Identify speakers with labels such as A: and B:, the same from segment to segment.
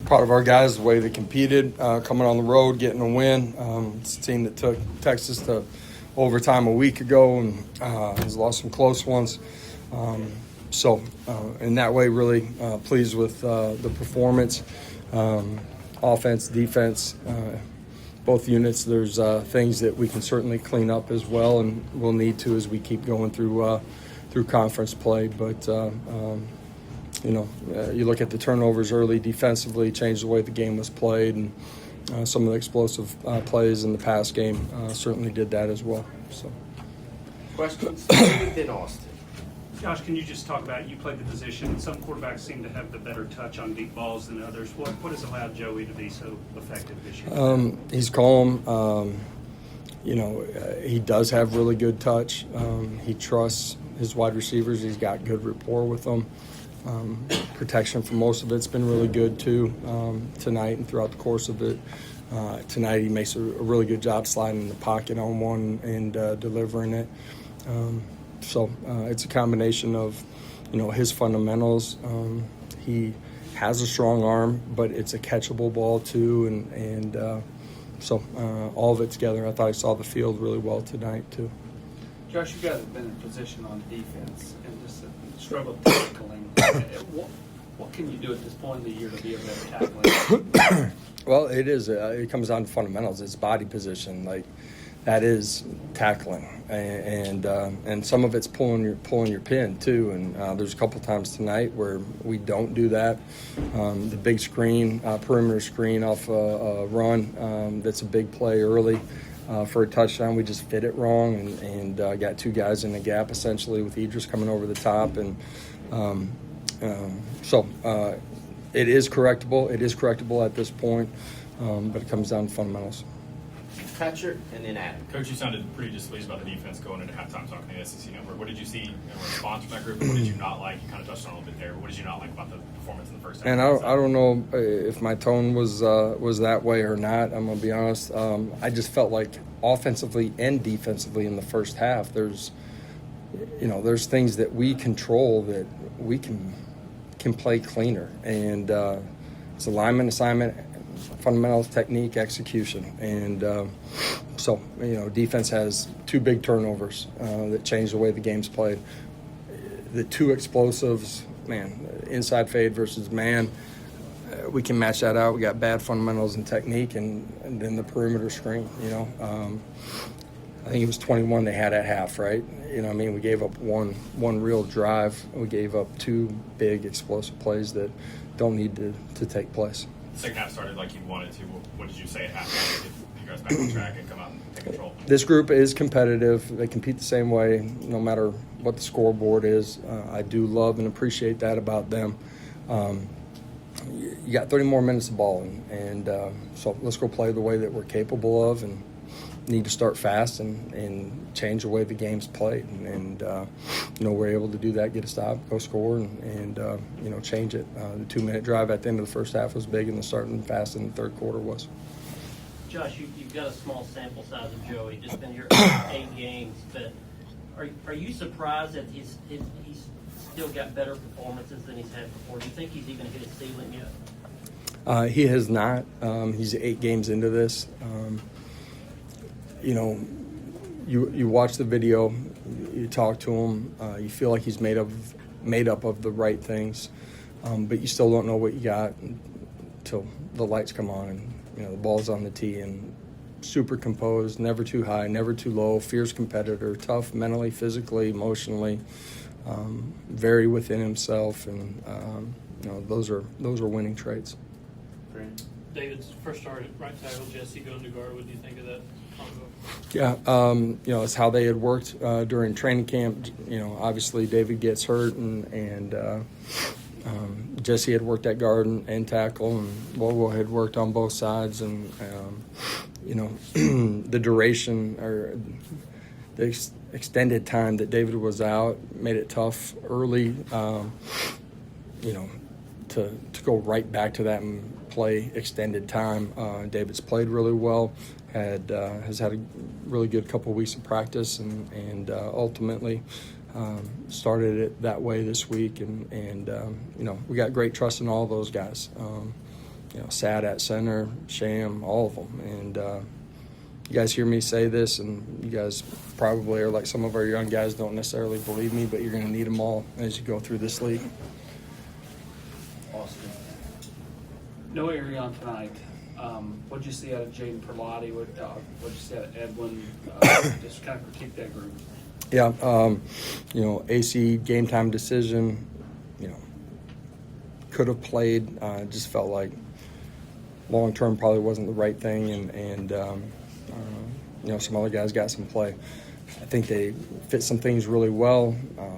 A: proud of our guys, the way they competed, coming on the road, getting a win. It's a team that took Texas to overtime a week ago and has lost some close ones. So in that way, really pleased with the performance, offense, defense, both units. There's things that we can certainly clean up as well, and we'll need to as we keep going through conference play. But you look at the turnovers early defensively, changed the way the game was played, and some of the explosive plays in the pass game certainly did that as well. So,
B: questions? Then Austin.
C: Josh, can you just talk about, you played the position, some quarterbacks seem to have the better touch on deep balls than others. What has allowed Joey to be so effective this year?
A: He's calm. He does have really good touch. He trusts his wide receivers. He's got good rapport with them. Protection for most of it's been really good too tonight and throughout the course of it. Tonight he makes a really good job sliding in the pocket on one and delivering it. So it's a combination of, his fundamentals. He has a strong arm, but it's a catchable ball too, and so all of it together. I thought I saw the field really well tonight too.
D: Josh, you guys have been in position on defense and just struggled tackling. What can you do at this point in the year to be a better tackling?
A: Well, it is. It comes down to fundamentals. It's body position. That is tackling, and some of it's pulling your pin too. And there's a couple times tonight where we don't do that. The big screen, perimeter screen off a run, that's a big play early for a touchdown. We just fit it wrong and got two guys in the gap essentially with Idris coming over the top, and so it is correctable. It is correctable at this point, but it comes down to fundamentals.
B: Patrick, and then Adam.
E: Coach, you sounded pretty displeased about the defense going into halftime talking to the SEC Network. What did you see in response from that group, and what did you not like? You kind of touched on it a little bit there, but what did you not like about the performance in the first half?
A: And I don't know if my tone was that way or not. I'm going to be honest. I just felt like offensively and defensively in the first half, there's things that we control that we can play cleaner. And it's alignment, assignment, fundamentals, technique, execution. And so defense has two big turnovers that changed the way the game's played. The two explosives, inside fade versus man, we can match that out. We got bad fundamentals and technique, and then the perimeter screen, I think it was 21 they had at half, right? We gave up one real drive. We gave up two big explosive plays that don't need to take place.
E: Second half started like you wanted to. What did you say at halftime to get you guys back on track and come out and take control?
A: This group is competitive. They compete the same way, no matter what the scoreboard is. I do love and appreciate that about them. You got 30 more minutes of ball, and so let's go play the way that we're capable of, and need to start fast and change the way the game's played. And we're able to do that, get a stop, go score, and change it. The 2-minute drive at the end of the first half was big, and the starting fast in the third quarter was.
F: Josh, you've got a small sample size of Joey, just been here 8 games, but are you surprised that he's still got better performances than he's had before? Do you think he's even hit his ceiling yet?
A: He has not. He's 8 games into this. You watch the video, you talk to him, you feel like he's made up of the right things, but you still don't know what you got until the lights come on and the ball's on the tee. And super composed, never too high, never too low, fierce competitor, tough mentally, physically, emotionally, very within himself, and those are winning traits.
G: David's first start at right tackle, Jesse going to guard. What do you think of that combo?
A: Yeah, it's how they had worked during training camp. Obviously David gets hurt, and Jesse had worked at guard and tackle, and Logo had worked on both sides, and the duration or the extended time that David was out made it tough early, to go right back to that and play extended time. David's played really well, has had a really good couple of weeks of practice, and ultimately started it that way this week. And we got great trust in all those guys. Sad at center, Sham, all of them. And you guys hear me say this, and you guys probably are like some of our young guys don't necessarily believe me, but you're going to need them all as you go through this league.
B: Austin.
D: No area on tonight. What'd you see out of Jaden Perlotti? What'd you see out of Edwin? Just kind of critique that group.
A: Yeah, AC game time decision, could have played. Just felt like long term probably wasn't the right thing, and some other guys got some play. I think they fit some things really well.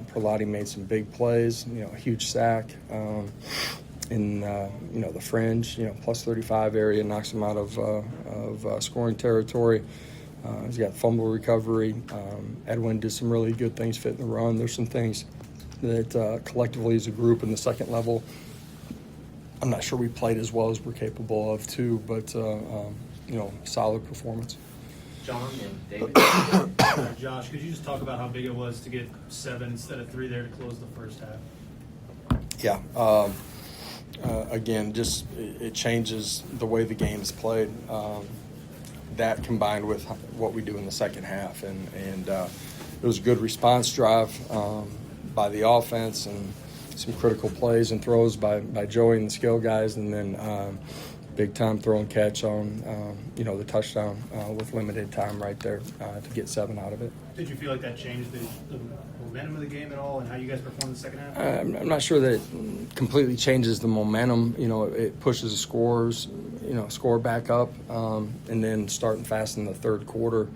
A: Perlotti made some big plays, a huge sack in the fringe, plus 35 area, knocks him out of scoring territory. He's got fumble recovery. Edwin did some really good things fitting the run. There's some things that collectively as a group in the second level, I'm not sure we played as well as we're capable of too, but solid performance.
B: John and David.
G: Josh, could you just talk about how big it was to get 7 instead of 3 there to close the first half?
A: Yeah. Again, just it changes the way the game is played. That combined with what we do in the second half, and it was a good response drive by the offense, and some critical plays and throws by Joey and the skill guys, and then big time throw and catch on the touchdown with limited time right there to get 7 out of it.
C: Did you feel like that changed the momentum of the game at all and how you guys performed in the second half?
A: I'm not sure that it completely changes the momentum. It pushes the score back up, and then starting fast in the third quarter,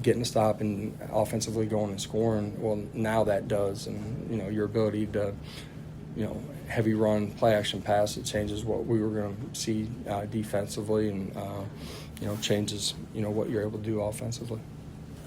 A: getting a stop and offensively going and scoring. Well, now that does, and your ability to, heavy run, play action pass, it changes what we were going to see defensively, and changes what you're able to do offensively.